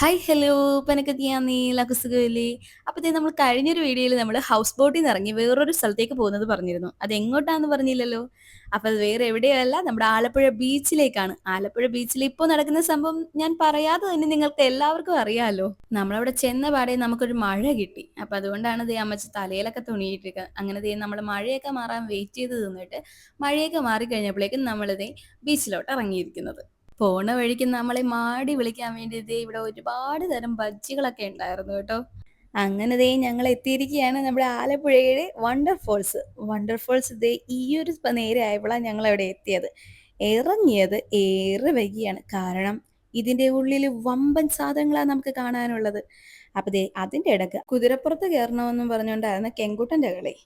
Hi hello പനക്കത്തിയാന്നീ ലക്കുസുഖമില്ലേ? അപ്പത്തേ നമ്മൾ കഴിഞ്ഞൊരു വീഡിയോയിൽ നമ്മൾ ഹൗസ് ബോട്ടിൽ നിന്ന് ഇറങ്ങി വേറൊരു സ്ഥലത്തേക്ക് പോകുന്നത് പറഞ്ഞിരുന്നു. അത് എങ്ങോട്ടാന്ന് പറഞ്ഞില്ലല്ലോ. അപ്പൊ അത് വേറെ എവിടെയല്ല, നമ്മുടെ ആലപ്പുഴ ബീച്ചിലേക്കാണ്. ആലപ്പുഴ ബീച്ചിൽ ഇപ്പോൾ നടക്കുന്ന സംഭവം ഞാൻ പറയാതെ തന്നെ നിങ്ങൾക്ക് എല്ലാവർക്കും അറിയാലോ. നമ്മളവിടെ ചെന്ന പാടെ നമുക്കൊരു മഴ കിട്ടി. അപ്പൊ അതുകൊണ്ടാണ് ദേ അമ്മച്ചി തലയിലൊക്കെ തുണിയിട്ടിരിക്കുക. അങ്ങനെ ദേ നമ്മൾ മഴയൊക്കെ മാറാൻ വെയിറ്റ് ചെയ്ത് നിന്നിട്ട് മഴയൊക്കെ മാറി കഴിഞ്ഞപ്പോഴേക്കും നമ്മളിതേ ബീച്ചിലോട്ട് ഇറങ്ങിയിരിക്കുന്നത്. പോണ വഴിക്ക് നമ്മളെ മാടി വിളിക്കാൻ വേണ്ടി ദേ ഇവിടെ ഒരുപാട് തരം ബജ്ജികളൊക്കെ ഉണ്ടായിരുന്നു കേട്ടോ. അങ്ങനെ ദേ ഞങ്ങൾ എത്തിയിരിക്കുകയാണ് നമ്മുടെ ആലപ്പുഴയുടെ വണ്ടർഫോൾസ്. വണ്ടർഫോൾസ് ദേ ഈ ഒരു നേരെ ആയപ്പോഴാണ് ഞങ്ങൾ അവിടെ എത്തിയത്. ഇറങ്ങിയത് ഏറെ വൈകിയാണ്. കാരണം ഇതിന്റെ ഉള്ളിൽ വമ്പൻ സാധനങ്ങളാണ് നമുക്ക് കാണാനുള്ളത്. അപ്പൊ ദേ അതിന്റെ ഇടക്ക് കുതിരപ്പുറത്ത് കയറണമെന്നും പറഞ്ഞുകൊണ്ടായിരുന്നു കെങ്കുട്ടന്റെ കളി.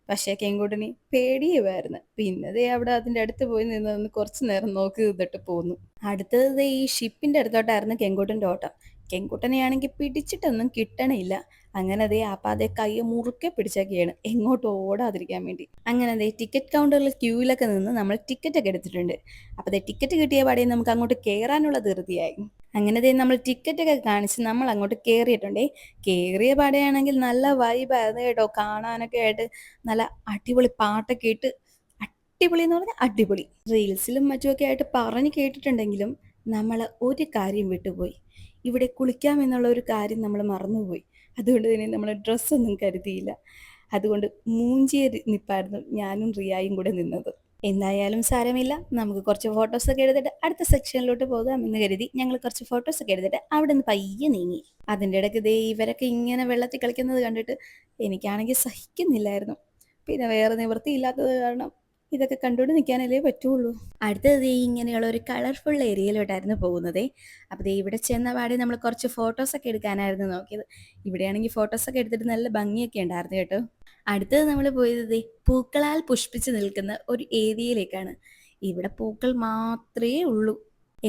പക്ഷേ കെങ്കുട്ടന് പേടിയുമായിരുന്നു. പിന്നെ ദേ അവിടെ അതിന്റെ അടുത്ത് പോയി നിന്ന് കുറച്ചു നേരം നോക്കി നിന്നിട്ട് പോന്നു. അടുത്തത് ദേ ഈ ഷിപ്പിന്റെ അടുത്തോട്ടായിരുന്നു കെങ്കുട്ടന്റെ ഓട്ടം. കെങ്കുട്ടനെയാണെങ്കിൽ പിടിച്ചിട്ടൊന്നും കിട്ടണില്ല. അങ്ങനെ ദേ അപ്പാതെ കൈ മുറുക്കെ പിടിച്ചൊക്കെയാണ് എങ്ങോട്ട് ഓടാതിരിക്കാൻ വേണ്ടി. അങ്ങനെ ദേ ടിക്കറ്റ് കൗണ്ടറിൽ ക്യൂവിലൊക്കെ നിന്ന് നമ്മൾ ടിക്കറ്റ് ഒക്കെ എടുത്തിട്ടുണ്ട്. അപ്പൊ ദേ ടിക്കറ്റ് കിട്ടിയ പാടെ നമുക്ക് അങ്ങോട്ട് കയറാനുള്ള ധൃതിയായി. അങ്ങനെ ദേ നമ്മൾ ടിക്കറ്റ് ഒക്കെ കാണിച്ച് നമ്മൾ അങ്ങോട്ട് കയറിയിട്ടുണ്ടേ. കയറിയ പാടെയാണെങ്കിൽ നല്ല വൈബായിരുന്നു കേട്ടോ. കാണാനൊക്കെ ആയിട്ട് നല്ല അടിപൊളി പാട്ടൊക്കെ ഇട്ട് അടിപൊളി എന്ന് പറഞ്ഞാൽ അടിപൊളി. റീൽസിലും മറ്റുമൊക്കെ ആയിട്ട് പറഞ്ഞു കേട്ടിട്ടുണ്ടെങ്കിലും നമ്മൾ ഒരു കാര്യം വിട്ടുപോയി. ഇവിടെ കുളിക്കാം എന്നുള്ള ഒരു കാര്യം നമ്മൾ മറന്നുപോയി. അതുകൊണ്ട് തന്നെ നമ്മൾ ഡ്രസ്സൊന്നും കരുതിയില്ല. അതുകൊണ്ട് മൂഞ്ചിയ നിപ്പായിരുന്നു ഞാനും റിയായും കൂടെ നിന്നത്. എന്തായാലും സാരമില്ല, നമുക്ക് കുറച്ച് ഫോട്ടോസൊക്കെ എടുത്തിട്ട് അടുത്ത സെക്ഷനിലോട്ട് പോകാം എന്ന് കരുതി ഞങ്ങൾ കുറച്ച് ഫോട്ടോസൊക്കെ എടുത്തിട്ട് അവിടെ നിന്ന് പയ്യെ നീങ്ങി. അതിൻ്റെ ഇടയ്ക്ക് ദേ ഇവരൊക്കെ ഇങ്ങനെ വെള്ളത്തിൽ കളിക്കുന്നത് കണ്ടിട്ട് എനിക്കാണെങ്കിൽ സഹിക്കുന്നില്ലായിരുന്നു. പിന്നെ വേറെ നിവൃത്തിയില്ലാത്തത് കാരണം ഇതൊക്കെ കണ്ടുകൊണ്ട് നിൽക്കാനല്ലേ പറ്റുള്ളൂ. അടുത്തത് ദേ ഇങ്ങനെയുള്ള ഒരു കളർഫുൾ ഏരിയയിലോട്ടായിരുന്നു പോകുന്നത്. അപ്പോൾ ദേ ഇവിടെ ചെന്ന പാടെ നമ്മൾ കുറച്ച് ഫോട്ടോസൊക്കെ എടുക്കാനായിരുന്നു നോക്കിയത്. ഇവിടെയാണെങ്കിൽ ഫോട്ടോസൊക്കെ എടുത്തിട്ട് നല്ല ഭംഗിയൊക്കെ ഉണ്ടായിരുന്നു കേട്ടോ. അടുത്തത് നമ്മൾ പോയത് ദേ പൂക്കളാൽ പുഷ്പിച്ച് നിൽക്കുന്ന ഒരു ഏരിയയിലേക്കാണ്. ഇവിടെ പൂക്കൾ മാത്രമേ ഉള്ളൂ.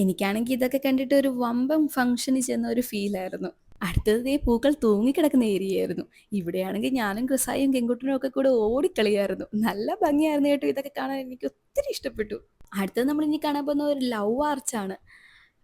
എനിക്കാണെങ്കിൽ ഇതൊക്കെ കണ്ടിട്ട് ഒരു വമ്പം ഫംഗ്ഷന് ചെന്ന ഒരു ഫീലായിരുന്നു. അടുത്തത് ദേ പൂക്കൾ തൂങ്ങിക്കിടക്കുന്ന ഏരിയയായിരുന്നു. ഇവിടെയാണെങ്കിൽ ഞാനും ക്രിസായും കെങ്കുട്ടനും ഒക്കെ കൂടെ ഓടിക്കളിയായിരുന്നു. നല്ല ഭംഗിയായിരുന്നു കേട്ടോ. ഇതൊക്കെ കാണാൻ എനിക്ക് ഒത്തിരി ഇഷ്ടപ്പെട്ടു. അടുത്തത് നമ്മൾ ഇനി കാണാൻ പോകുന്ന ഒരു ലവ് ആർച്ചാണ്.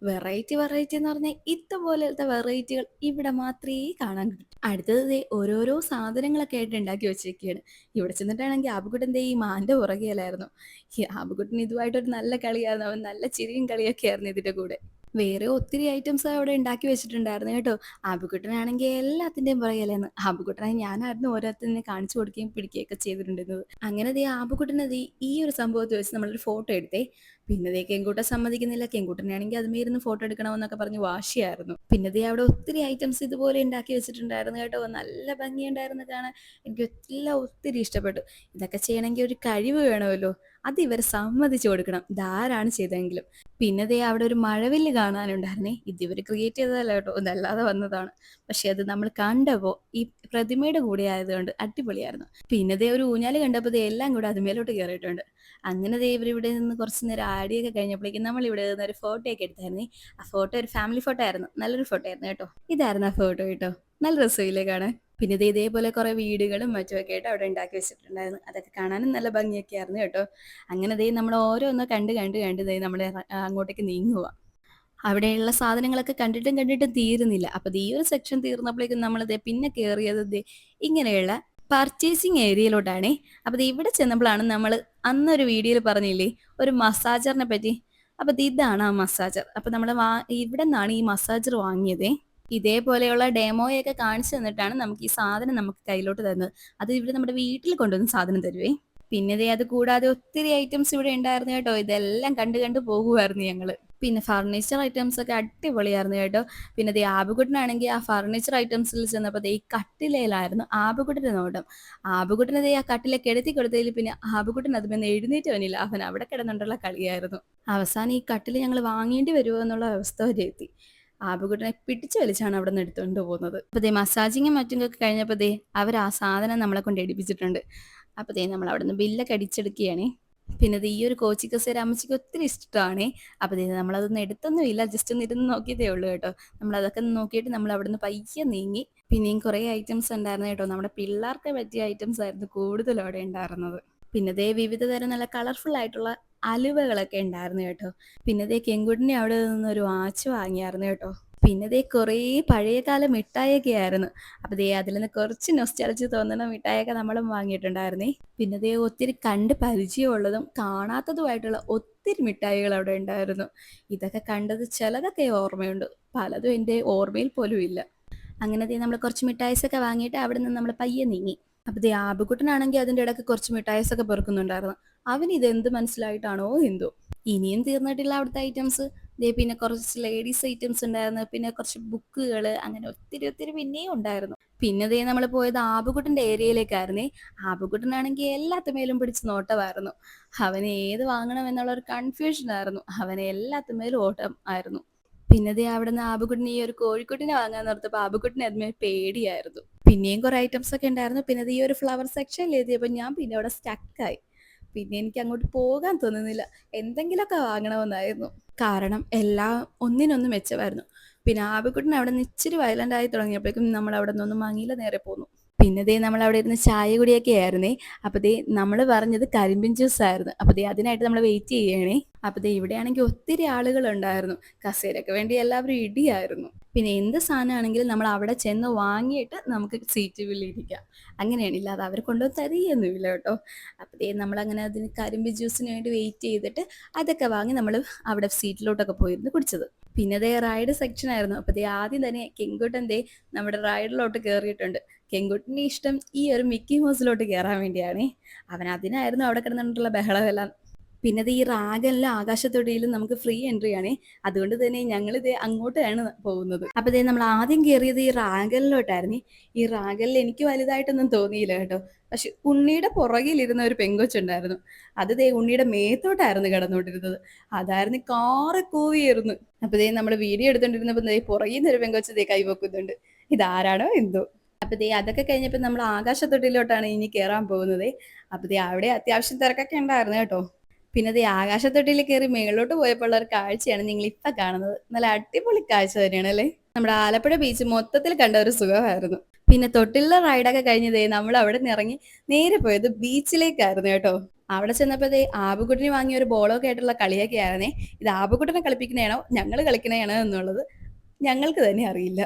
വെറൈറ്റി വെറൈറ്റി എന്ന് പറഞ്ഞാൽ ഇതുപോലത്തെ വെറൈറ്റികൾ ഇവിടെ മാത്രമേ കാണാൻ കിട്ടൂ. അടുത്തത് ദേ ഓരോരോ സാധനങ്ങളൊക്കെ ആയിട്ട് ഉണ്ടാക്കി വെച്ചിരിക്കുകയാണ്. ഇവിടെ ചെന്നിട്ടാണെങ്കിൽ ആബുക്കുട്ടൻ ദേ ഈ മാൻ്റെ പുറകെയല്ലായിരുന്നു. ഈ ആബുക്കുട്ടൻ ഇതുമായിട്ടൊരു നല്ല കളിയായിരുന്നു. അവൻ നല്ല ചിരിയും കളിയൊക്കെ ആയിരുന്നു ഇതിൻ്റെ കൂടെ. വേറെ ഒത്തിരി ഐറ്റംസ് അവിടെ ഉണ്ടാക്കി വെച്ചിട്ടുണ്ടായിരുന്നു കേട്ടോ. ആബുക്കുട്ടനാണെങ്കിൽ എല്ലാത്തിൻ്റെയും പുറകെയല്ലായിരുന്നു. ആബുക്കുട്ടനെ ഞാനായിരുന്നു ഓരോരുത്തരിനെ കാണിച്ചു കൊടുക്കുകയും പിടിക്കുകയൊക്കെ ചെയ്തിട്ടുണ്ടായിരുന്നത്. അങ്ങനെ ദേ ആബുക്കുട്ടനെ ദേ ഈ ഒരു സംഭവത്തിൽ വെച്ച് നമ്മളൊരു ഫോട്ടോ എടുത്തേ. പിന്നെ ദേ കെങ്കൂട്ടൻ സമ്മതിക്കുന്നില്ല. കെങ്കൂട്ടനാണെങ്കിൽ അതുമേ ഇരുന്ന് ഫോട്ടോ എടുക്കണമെന്നൊക്കെ പറഞ്ഞ് വാശിയായിരുന്നു. പിന്നെ ദേ അവിടെ ഒത്തിരി ഐറ്റംസ് ഇതുപോലെ ഉണ്ടാക്കി വെച്ചിട്ടുണ്ടായിരുന്നു കേട്ടോ. നല്ല ഭംഗിയുണ്ടായിരുന്നു കാണാൻ. എനിക്ക് എല്ലാം ഒത്തിരി ഇഷ്ടപ്പെട്ടു. ഇതൊക്കെ ചെയ്യണമെങ്കിൽ ഒരു കഴിവ് വേണമല്ലോ. അത് ഇവർ സമ്മതിച്ചു കൊടുക്കണം, ഇതാരാണ് ചെയ്തതെങ്കിലും. പിന്നെ ദേ അവിടെ ഒരു മഴവില്ല് കാണാനുണ്ടായിരുന്നേ. ഇത് ഇവർ ക്രിയേറ്റ് ചെയ്തതല്ല കേട്ടോ, ഇതല്ലാതെ വന്നതാണ്. പക്ഷെ അത് നമ്മൾ കണ്ടപ്പോൾ ഈ പ്രതിമയുടെ കൂടെ ആയതുകൊണ്ട് അടിപൊളിയായിരുന്നു. പിന്നെ ദേ ഒരു ഊഞ്ഞാല് കണ്ടപ്പോൾ ദേ എല്ലാം കൂടെ അതുമേലോട്ട് കയറിയിട്ടുണ്ട്. അങ്ങനെ ദേ ഇവരിവിടെ നിന്ന് കുറച്ച് നേരം ആടിയൊക്കെ കഴിഞ്ഞപ്പോഴേക്കും നമ്മൾ ഇവിടെ നിന്ന് ഒരു ഫോട്ടോ ഒക്കെ എടുത്തായിരുന്നേ. ആ ഫോട്ടോ ഒരു ഫാമിലി ഫോട്ടോ ആയിരുന്നു. നല്ലൊരു ഫോട്ടോ ആയിരുന്നു കേട്ടോ. ഇതായിരുന്നു ആ ഫോട്ടോ കേട്ടോ. നല്ല രസമില്ലേ കാണാൻ. പിന്നെ ദേ ഇതേപോലെ കുറേ വീടുകളും മറ്റുമൊക്കെ ആയിട്ട് അവിടെ ഉണ്ടാക്കി വെച്ചിട്ടുണ്ടായിരുന്നു. അതൊക്കെ കാണാനും നല്ല ഭംഗിയൊക്കെ ആയിരുന്നു കേട്ടോ. അങ്ങനെ ദേ നമ്മൾ ഓരോന്ന് കണ്ട് കണ്ട് കണ്ട് ദേ നമ്മൾ അങ്ങോട്ടേക്ക് നീങ്ങുക. അവിടെയുള്ള സാധനങ്ങളൊക്കെ കണ്ടിട്ടും കണ്ടിട്ടും തീരുന്നില്ല. അപ്പോൾ ദേ ഈ ഒരു സെക്ഷൻ തീർന്നപ്പോഴേക്കും നമ്മൾ ദേ പിന്നെ കയറിയത് ദേ ഇങ്ങനെയുള്ള പർച്ചേസിങ് ഏരിയയിലോട്ടാണേ. അപ്പോൾ ദേ ഇവിടെ ചെന്നപ്പോഴാണ് നമ്മൾ അന്നൊരു വീഡിയോയിൽ പറഞ്ഞില്ലേ ഒരു മസാജറിനെ പറ്റി. അപ്പോൾ ദേ ഇതാണ് ആ മസാജർ. അപ്പോൾ നമ്മൾ ഇവിടെ നിന്നാണ് ഈ മസാജർ വാങ്ങിയതേ. ഇതേപോലെയുള്ള ഡെമോയൊക്കെ കാണിച്ചു തന്നിട്ടാണ് നമുക്ക് ഈ സാധനം നമുക്ക് കയ്യിലോട്ട് തരുന്നത്. അത് ഇവിടെ നമ്മുടെ വീട്ടിൽ കൊണ്ടുവന്ന് സാധനം തരുവേ. പിന്നെ ദേ അത് കൂടാതെ ഒത്തിരി ഐറ്റംസ് ഇവിടെ ഉണ്ടായിരുന്നു കേട്ടോ. ഇതെല്ലാം കണ്ട് കണ്ട് പോകുമായിരുന്നു ഞങ്ങള്. പിന്നെ ഫർണിച്ചർ ഐറ്റംസ് ഒക്കെ അടിപൊളിയായിരുന്നു കേട്ടോ. പിന്നെ ദേ ആബുക്കുട്ടനാണെങ്കിൽ ആ ഫർണിച്ചർ ഐറ്റംസിൽ ചെന്നപ്പോൾ ദേ ഈ കട്ടിലയിലായിരുന്നു ആബുക്കുട്ടൻ്റെ നോട്ടം. ആബുക്കുട്ടനെ ദേ ആ കട്ടിലെ കിടത്തി കൊടുത്തതിൽ പിന്നെ ആബുക്കുട്ടൻ അതുമെന്ന് എഴുന്നേറ്റ് വന്നില്ല. അവൻ അവിടെ കിടന്നുകൊണ്ടുള്ള കളിയായിരുന്നു. അവസാനം ഈ കട്ടിൽ ഞങ്ങൾ വാങ്ങേണ്ടി വരുമോ എന്നുള്ള അവസ്ഥ വരെ എത്തി. ആബുക്കുട്ടനെ പിടിച്ചു വലിച്ചാണ് അവിടെ നിന്ന് എടുത്തുകൊണ്ട് പോകുന്നത്. അപ്പോൾ ദേ മസാജിങ്ങും മറ്റും ഒക്കെ കഴിഞ്ഞപ്പോൾ ദേ അവർ ആ സാധനം നമ്മളെ കൊണ്ട് എടുപ്പിച്ചിട്ടുണ്ട്. അപ്പോൾ ദേ നമ്മൾ അവിടെ നിന്ന് ബില്ലൊക്കെ അടിച്ചെടുക്കുകയാണേ. പിന്നെ ദേ ഈ ഒരു കോച്ചി കസേര അമ്മച്ചിക്ക് ഒത്തിരി ഇഷ്ടമാണേ. അപ്പോൾ ദേ നമ്മളതൊന്നും എടുത്തൊന്നുമില്ല, ജസ്റ്റ് ഒന്ന് ഇരുന്ന് നോക്കിയതേ ഉള്ളൂ കേട്ടോ. നമ്മളതൊക്കെ നോക്കിയിട്ട് നമ്മൾ അവിടെ നിന്ന് പയ്യെ നീങ്ങി. പിന്നെയും കുറേ ഐറ്റംസ് ഉണ്ടായിരുന്നു കേട്ടോ. നമ്മുടെ പിള്ളേർക്ക് പറ്റിയ ഐറ്റംസ് ആയിരുന്നു കൂടുതലും അവിടെ ഉണ്ടായിരുന്നത്. പിന്നെ ദേ വിവിധ തരം നല്ല കളർഫുൾ ആയിട്ടുള്ള അലുവകളൊക്കെ ഉണ്ടായിരുന്നു കേട്ടോ. പിന്നെ ദേ കെങ്കുട്ടിനെ അവിടെ നിന്ന് ഒരു വാച്ച് വാങ്ങിയായിരുന്നു കേട്ടോ. പിന്നെ ദേ കുറേ പഴയകാല മിഠായിയൊക്കെ ആയിരുന്നു. അപ്പൊ ദേ അതിൽ നിന്ന് കുറച്ച് നൊസ്റ്റാൾജി തോന്നുന്ന മിഠായിയൊക്കെ നമ്മളും വാങ്ങിയിട്ടുണ്ടായിരുന്നേ. പിന്നെ ദേ ഒത്തിരി കണ്ട് പരിചയമുള്ളതും കാണാത്തതുമായിട്ടുള്ള ഒത്തിരി മിഠായികൾ അവിടെ ഉണ്ടായിരുന്നു. ഇതൊക്കെ കണ്ടത് ചിലതൊക്കെ ഓർമ്മയുണ്ട്, പലതും എൻ്റെ ഓർമ്മയിൽ പോലും ഇല്ല. അങ്ങനെ ദേ നമ്മൾ കുറച്ച് മിഠായിസൊക്കെ വാങ്ങിയിട്ട് അവിടെ നിന്ന് നമ്മൾ പയ്യെ നീങ്ങി. അപ്പൊ ദേ ആബുക്കുട്ടനാണെങ്കിൽ അതിൻ്റെ ഇടയ്ക്ക് കുറച്ച് മിഠായിസൊക്കെ പെറുക്കുന്നുണ്ടായിരുന്നു. അവന് ഇതെന്ത് മനസ്സിലായിട്ടാണോ എന്തോ. ഇനിയും തീർന്നിട്ടില്ല അവിടുത്തെ ഐറ്റംസ്. ദേ പിന്നെ കുറച്ച് ലേഡീസ് ഐറ്റംസ് ഉണ്ടായിരുന്നു, പിന്നെ കുറച്ച് ബുക്കുകൾ, അങ്ങനെ ഒത്തിരി ഒത്തിരി പിന്നെയും ഉണ്ടായിരുന്നു. പിന്നെ ദേ നമ്മൾ പോയത് ആബുക്കുട്ടൻ്റെ ഏരിയയിലേക്കായിരുന്നേ. ആബുക്കുട്ടനാണെങ്കിൽ എല്ലാത്തുമേലും പിടിച്ച് നോട്ടമായിരുന്നു. അവന് ഏത് വാങ്ങണം എന്നുള്ള ഒരു കൺഫ്യൂഷൻ ആയിരുന്നു. അവന് എല്ലാത്തുമേലും ഓട്ടം ആയിരുന്നു. പിന്നെ ദേ അവിടുന്ന് ആബുക്കുട്ടന് ഈ ഒരു കോഴിക്കുട്ടിനെ വാങ്ങാൻ നിർത്തപ്പോൾ ആബുക്കുട്ടന് അതിന്മേൽ പേടിയായിരുന്നു. പിന്നെയും കുറെ ഐറ്റംസ് ഒക്കെ ഉണ്ടായിരുന്നു. പിന്നെ ദേ ഈ ഒരു ഫ്ലവർ സെക്ഷനിൽ എത്തിയപ്പോൾ ഞാൻ പിന്നെ അവിടെ സ്റ്റക്കായി. പിന്നെ എനിക്ക് അങ്ങോട്ട് പോകാൻ തോന്നുന്നില്ല. എന്തെങ്കിലുമൊക്കെ വാങ്ങണമെന്നായിരുന്നു. കാരണം എല്ലാം ഒന്നിനൊന്ന് മെച്ചമായിരുന്നു. പിന്നെ ആബിക്കുട്ടൻ അവിടെ നിന്ന് ഇച്ചിരി വയലന്റ് ആയി തുടങ്ങിയപ്പോഴേക്കും നമ്മൾ അവിടെ നിന്നൊന്നും വാങ്ങിയില്ല, നേരെ പോന്നു. പിന്നെ ദേ നമ്മൾ അവിടെ ഇരുന്ന് ചായ കുടിയൊക്കെ ആയിരുന്നേ. അപ്പൊ ദേ നമ്മൾ പറഞ്ഞത് കരിമ്പിൻ ജ്യൂസ് ആയിരുന്നു. അപ്പൊ ദേ അതിനായിട്ട് നമ്മൾ വെയിറ്റ് ചെയ്യണേ. അപ്പൊ ദേ ഇവിടെയാണെങ്കിൽ ഒത്തിരി ആളുകൾ ഉണ്ടായിരുന്നു. കസേരക്ക് വേണ്ടി എല്ലാവരും ഇടിയായിരുന്നു. പിന്നെ എന്ത് സാധനമാണെങ്കിലും നമ്മൾ അവിടെ ചെന്ന് വാങ്ങിയിട്ട് നമുക്ക് സീറ്റുകളിൽ ഇരിക്കാം. അങ്ങനെയാണ്, ഇല്ലാതെ അവർ കൊണ്ടുവന്ന് തരികയൊന്നുമില്ല കേട്ടോ. അപ്പോൾ ദേ നമ്മളങ്ങനെ അതിന് കരിമ്പ് ജ്യൂസിന് വേണ്ടി വെയിറ്റ് ചെയ്തിട്ട് അതൊക്കെ വാങ്ങി നമ്മൾ അവിടെ സീറ്റിലോട്ടൊക്കെ പോയിരുന്നു കുടിച്ചത്. പിന്നെ ദേ റൈഡ് സെക്ഷൻ ആയിരുന്നു. അപ്പോൾ ദേ ആദ്യം തന്നെ കെങ്കുട്ടൻ ദേ നമ്മുടെ റൈഡിലോട്ട് കയറിയിട്ടുണ്ട്. കെങ്കുട്ടിൻ്റെ ഇഷ്ടം ഈ ഒരു മിക്കി മൗസിലോട്ട് കയറാൻ വേണ്ടിയാണേ. അവൻ അതിനായിരുന്നു അവിടെ കിടന്നിട്ടുള്ള ബഹളമെല്ലാം. പിന്നെ ഇത് ഈ റാഗനിലും ആകാശത്തൊടിയിലും നമുക്ക് ഫ്രീ എൻട്രി ആണേ. അതുകൊണ്ട് തന്നെ ഞങ്ങൾ ഇത് അങ്ങോട്ടാണ് പോകുന്നത്. അപ്പൊ ഇതേ നമ്മൾ ആദ്യം കയറിയത് ഈ റാഗനിലോട്ടായിരുന്നേ. ഈ റാഗനിൽ എനിക്ക് വലുതായിട്ടൊന്നും തോന്നിയില്ല കേട്ടോ. പക്ഷെ ഉണ്ണിയുടെ പുറകിലിരുന്ന ഒരു പെങ്കൊച്ചുണ്ടായിരുന്നു. അത് ദേ ഉണ്ണിയുടെ മേത്തോട്ടായിരുന്നു കിടന്നുകൊണ്ടിരുന്നത്. അതായിരുന്നു കാറ് കൂവിയായിരുന്നു. അപ്പൊ ദേ നമ്മൾ വീഡിയോ എടുത്തോണ്ടിരുന്നപ്പോ ദേ പുറകിൽ നിന്ന് ഒരു പെങ്കൊച്ച് ദേ കൈവക്കുന്നുണ്ട്. ഇതാരാണോ എന്തോ. അപ്പൊ ദേ അതൊക്കെ കഴിഞ്ഞപ്പോൾ നമ്മൾ ആകാശത്തൊട്ടിലോട്ടാണ് ഇനി കയറാൻ പോകുന്നത്. അപ്പൊ ദേ അവിടെ അത്യാവശ്യം തിരക്കൊക്കെ ഉണ്ടായിരുന്നു കേട്ടോ. പിന്നെ ദേ ആകാശത്തൊട്ടിയിൽ കയറി മേളിലോട്ട് പോയപ്പോൾ ഉള്ള ഒരു കാഴ്ചയാണ് നിങ്ങൾ ഇപ്പൊ കാണുന്നത്. നല്ല അടിപൊളി കാഴ്ച തന്നെയാണ് അല്ലേ. നമ്മുടെ ആലപ്പുഴ ബീച്ച് മൊത്തത്തിൽ കണ്ട ഒരു സുഖമായിരുന്നു. പിന്നെ തൊട്ടിലുള്ള റൈഡൊക്കെ കഴിഞ്ഞ് ദേ നമ്മൾ അവിടെ നിന്ന് ഇറങ്ങി നേരെ പോയത് ബീച്ചിലേക്കായിരുന്നു കേട്ടോ. അവിടെ ചെന്നപ്പോ ദേ ആബുക്കുട്ടിന് വാങ്ങിയ ഒരു ബോളൊക്കെ ആയിട്ടുള്ള കളിയൊക്കെ ആയിരുന്നേ. ഇത് ആബുക്കുട്ടനെ കളിപ്പിക്കണേണോ ഞങ്ങൾ കളിക്കണേണോ എന്നുള്ളത് ഞങ്ങൾക്ക് തന്നെ അറിയില്ല.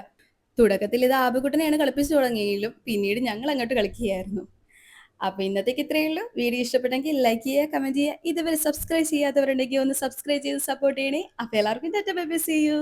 തുടക്കത്തിൽ ഇത് ആബുക്കുട്ടനെയാണ് കളിപ്പിച്ചു തുടങ്ങിയെങ്കിലും പിന്നീട് ഞങ്ങൾ അങ്ങോട്ട് കളിക്കുകയായിരുന്നു. അപ്പൊ ഇന്നത്തേക്ക് ഇത്രയേ ഉള്ളൂ. വീഡിയോ ഇഷ്ടപ്പെട്ടെങ്കിൽ ലൈക്ക് ചെയ്യുക, കമന്റ് ചെയ്യുക. ഇതുവരെ സബ്സ്ക്രൈബ് ചെയ്യാത്തവരുണ്ടെങ്കിൽ ഒന്ന് സബ്സ്ക്രൈബ് ചെയ്ത് സപ്പോർട്ട് ചെയ്യണേ. അപ്പൊ എല്ലാവർക്കും tata bye bye, see U.